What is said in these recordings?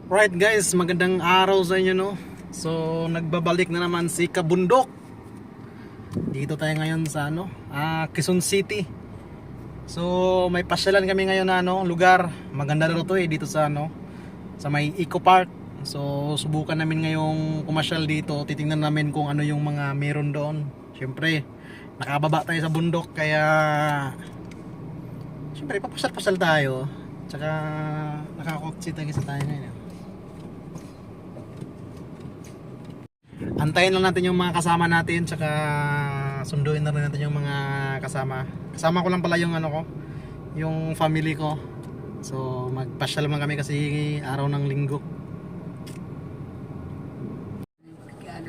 Right guys, magandang araw sa inyo no. So nagbabalik na naman si Kabundok. Dito tayo ngayon sa Quezon City. So may pasyalan kami ngayon na lugar. Maganda daw to dito sa sa may Eco Park. So subukan namin ngayong pumasyal dito. Titingnan namin kung ano yung mga meron doon. Siyempre, nakababa tayo sa bundok kaya siyempre papasyal-pasyal tayo. Tsaka nakakotsita kasi tayo ngayon. Antayin lang natin yung mga kasama natin, tsaka sunduin na rin natin yung mga kasama. Kasama ko lang pala yung yung family ko. So magpasyal naman kami kasi araw ng linggo. Kaya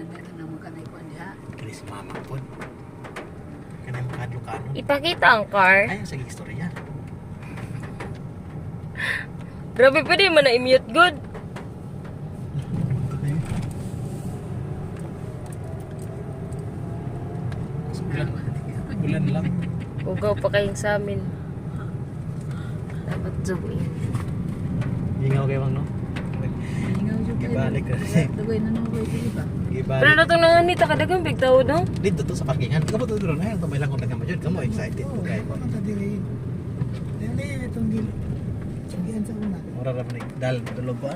si mama po. Kaya yung kadlo-kadlo. Ipakita ang car. Ay, sige, istorya. Grabe pa din, mana i-mute good. Bulan lang. Ugaw pa kayong sa amin. Dapat zoom in. Hingaw kayo bang Gibalik kasi. Gibalik. Pero natong nanganita kadagang big tao no? Dito to sa parkingan. Kamu to doon na tambay lang kung nagama jud. Kamu excited mo kay mo. Ora ra man dal dulog ba?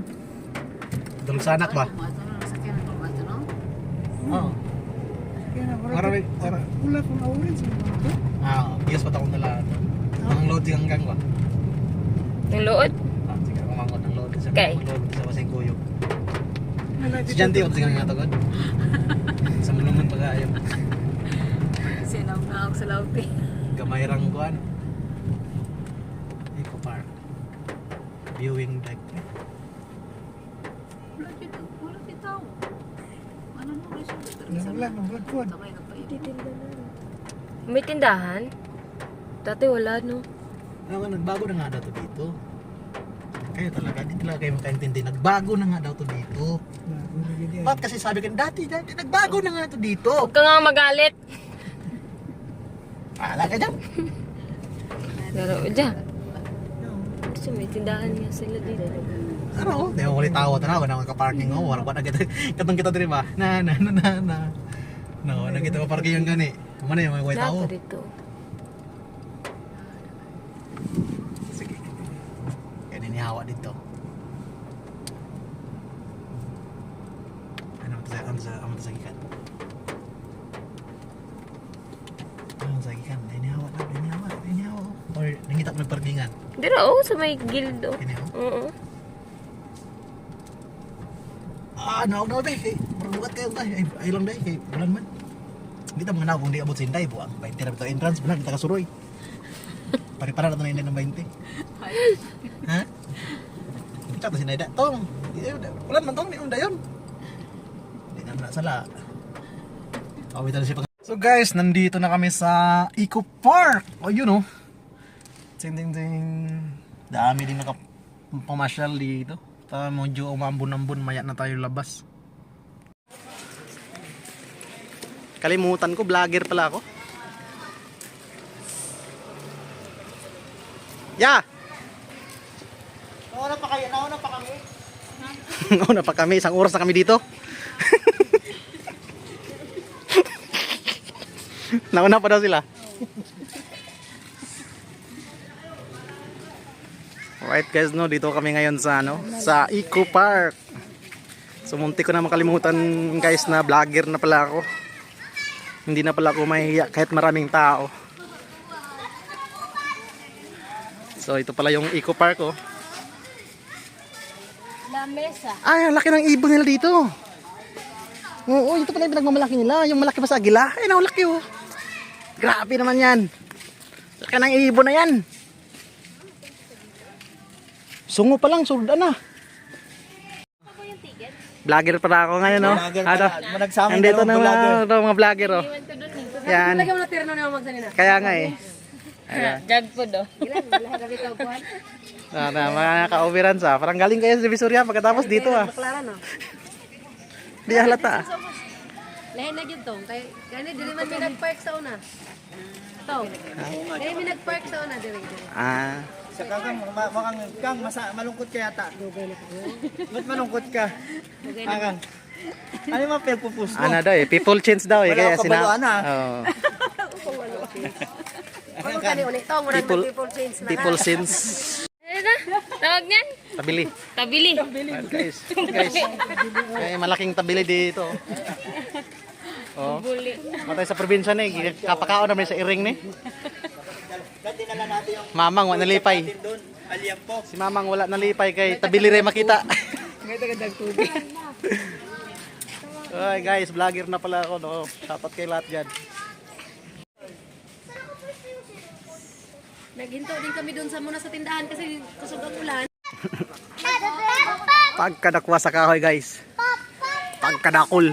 Dulog sa anak ba? Oo. Ora. Ulat ng orange. Yes pa takong dala. Ang load hanggang ba? Yung lood? Sige, kumangot ang load sa Okay. load sa wasing kuyog. Si Janty o sige nga to god. Sa naman pag-ayo. Sinam na ako sa lauti. Gamay rang kuan. Eco Park. Viewing deck. Wala kita. Ano mo rin siya? Naglag ng vlog. Tamay na pa yun. May tindahan? Dati wala no? Nagbago na nga daw to dito. Kaya talaga, di talaga kayo makaintindi. Nagbago na nga daw to dito. Ba't kasi sabi ko, dati nagbago na nga to dito. Huwag ka nga magalit. Pala ka dyan. Pero dyan. Kasi may tindahan nga sila dito. Ano? Di ako ulit tawa na mga ka-parking ko. Wala pa na katong kita din ba? Na. No, nakita pa parking yung gani. Ano yung mga white tao? Dapat dito. Sige. Kaya ninihawa dito. Ano to sa gikan? Ano sa gikan? Ninihawa. Or nangita ko ng parkingan. Dira oh, sa may gildo. Kinihawa. Oo. Naog na ba eh. Marubukat kayo tayo. Ay lang dahil kay bulan man. Hindi ta mga naog kung di abot sinday. Buang 20 na ito entrance. Bulan kita kasuroy. Pari-para na ito na ng 20. Ha? Kita ito sinday da. Tong. Bulan man tong. Hindi mo dayon. Hindi na sala. Awitan siya pag... So guys, nandito na kami sa Eco Park. O yun oh. Ting. Dami din nakapamasyal dito. Medyo umambon-ambon, maya na tayo labas. Kalimutan ko, vlogger pala ako. Ya! Nauna pa kami. Nauna pa kami, isang oras na kami dito. Nauna pa daw sila. Alright guys, dito kami ngayon sa sa Eco Park. So munti ko na makalimutan guys na vlogger na pala ako. Hindi na pala ako mahihiya kahit maraming tao. So ito pala yung Eco Park oh. La mesa. Ay, ang laki ng ibon nila dito. Oo, ito pala yung pinagmamalaki nila. Yung malaki pa sa agila. Ay, laki oh. Grabe naman yan. Laki ng ibon na yan. Sungo pa lang, surda na. Vlogger pala ako ngayon, no? Andito na mga vlogger, oh. Yan. Kaya nga eh. Jag food oh. Mga ka-overan sa. Parang galing kayo sa Divisoria pagkatapos dito, ah. Di halata, ah. Lahin na yun tong. Kaya dili man may nag-park sa una. Tong. Kaya may nag-park sa una. Dili. Ah. Saka kang malungkot ka yata. Ba't malungkot ka? Kang. Ano yung mga pagpupus mo? Ano daw eh, people change daw eh. Wala Kaya akong kabaluan, ah. Oo. Kang. People change. Ano na? Tawag niyan? Tabili. Tabili. Guys. May malaking tabili dito. Oh. Buli. Matay sa probinsya ni, kapakaon namin sa iring ni. Dinala natin yung Mamang wala nalipay. doon. Aliam po. Si Mamang wala nalipay kay tabili rin makita. Ay guys, vlogger na pala ako no. Dapat kay lahat diyan. Naghinto din kami doon sa muna sa tindahan kasi kusog ang ulan. Pagkadakwa sa kahoy guys. Pagkadakol.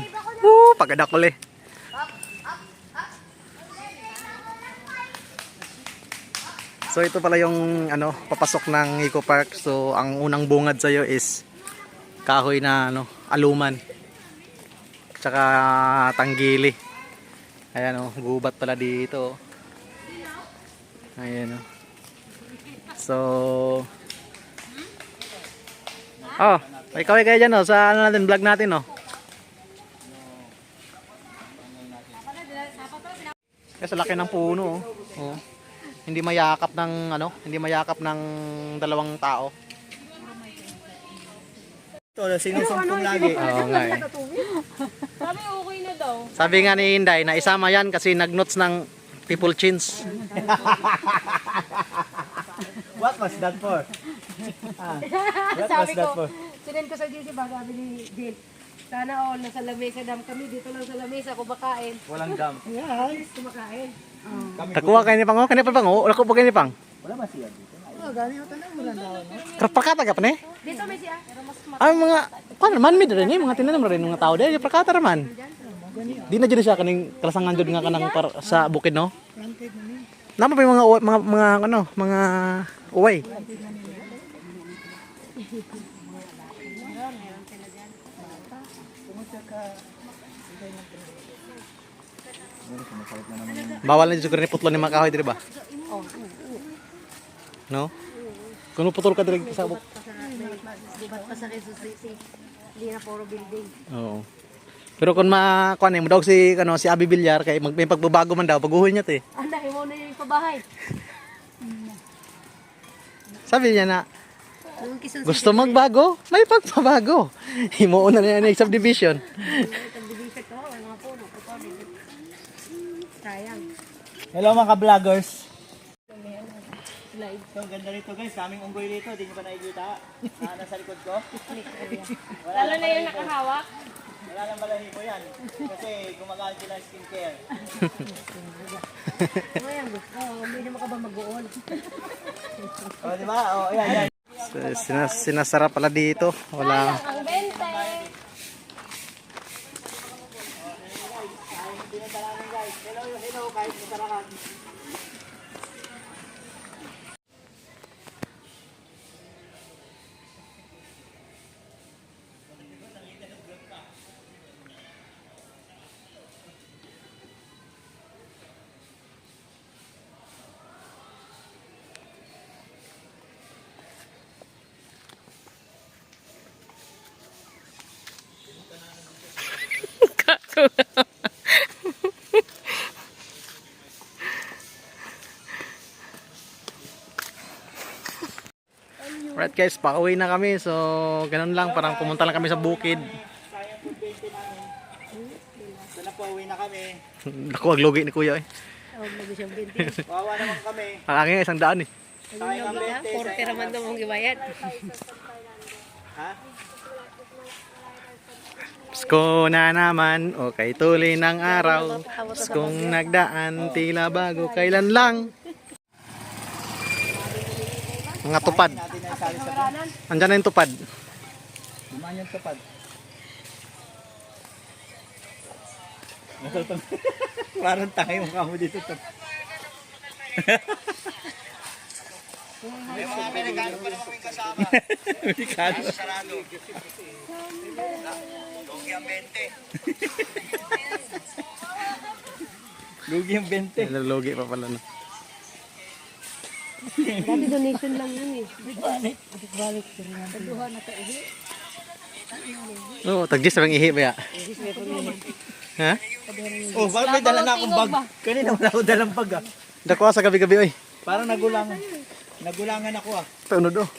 Pagkadakol eh. So ito pala yung ano, papasok ng Eco Park. So ang unang bungad sa iyo is kahoy na ano, aluman. Tsaka tanggili. Ayan oh, gubat pala dito. Ayan oh. So oh, may kahoy kayo dyan oh, sa ano natin, vlog natin oh. Kasi laki ng puno oh. Oh. Hindi mayakap ng ano, hindi mayakap ng dalawang tao. Ito, sinusumpong lagi. Oo nga eh. Sabi okay na daw. Sabi nga ni Inday na isama yan kasi nag-notes ng people change. What was that for? What was that for? Sinend ko sa GC ba, sabi ni Bill. Sana all, nasa lamesa dam kami, dito lang sa lamesa, kumakain. Walang dam. Yes, kumakain. Kakuha kayo ni Pang, oh. Kanina pa Pang, oh. Wala ko pa kayo ni Pang. Wala ba siya dito? Prakata ka pa ni? Dito may siya. Ang mga, paano man, may rin eh. Mga tinanim rin mga tao dahil prakata naman. Di na dyan siya kaning kalasangan dyan nga kanang sa bukid no? Nama pa yung mga uway. Bawal na dito ni putlo ni mga kahoy, di ba? No? Kung putol ka dito sa buk. Dibat pa sa KCC. Hindi na puro building. Oo. Pero kung makuan mo daw si si Abi Villar kay may pagbabago man daw paguhon niya te. Anda, mo na yung pabahay. Sabi niya na Yung Quezon City, gusto magbago, may pagbabago. Himuon na niya ng subdivision. subdivision to, mga puno, sayang. Hello mga ka-vloggers. So, ganda rito guys. Kaming unggoy rito. Hindi nyo ba nakikita? Nasa likod ko. Lalo na yung nakahawak. Wala nang balahibo yan. Kasi gumagamit sila ng skincare. Ngayon, hindi naman ka ba mag-uol? O, di ba? O, yan, yan. So, sinasara pala dito. Wala. Ang bente. Hello, kahit masarakan. Right guys, pauwi na kami. So, ganun lang. Parang pumunta lang kami sa bukid. Sayang po 20 namin. So, napauwi na kami. Naku, aglogi ni kuya eh. Huwag mo siyang binti. Wawa naman kami. Ang aking 100 eh. Sayang ang 20. 40 naman daw mong gibayad. Ha? Pasko na naman, okay tuloy ng araw. Paskong nagdaan, tila bago, kailan lang. Mga tupad. Natin na isali sa Andyan na yung tupad. Dumaan yung tapad. Parang tayo mukha mo dito. May mga Amerikano pa naman may kasama. Amerikano. Sarado. Lugi ang 20. Lugi ang 20. Logi pa pala no. Dati donation lang yun eh. Oo, tagjis na ihi ba ya? Ha? Oh, bakit may dala na akong bag? Kanina wala ako dalang bag ah. Dako sa gabi-gabi oy. Parang nagulangan. Nagulangan ako ah. Paunod oh.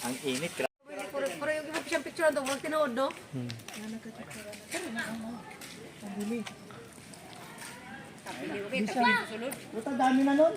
Ang init. Pero yung iba siyang picture doon, huwag tinood, no? Buta dami na nun.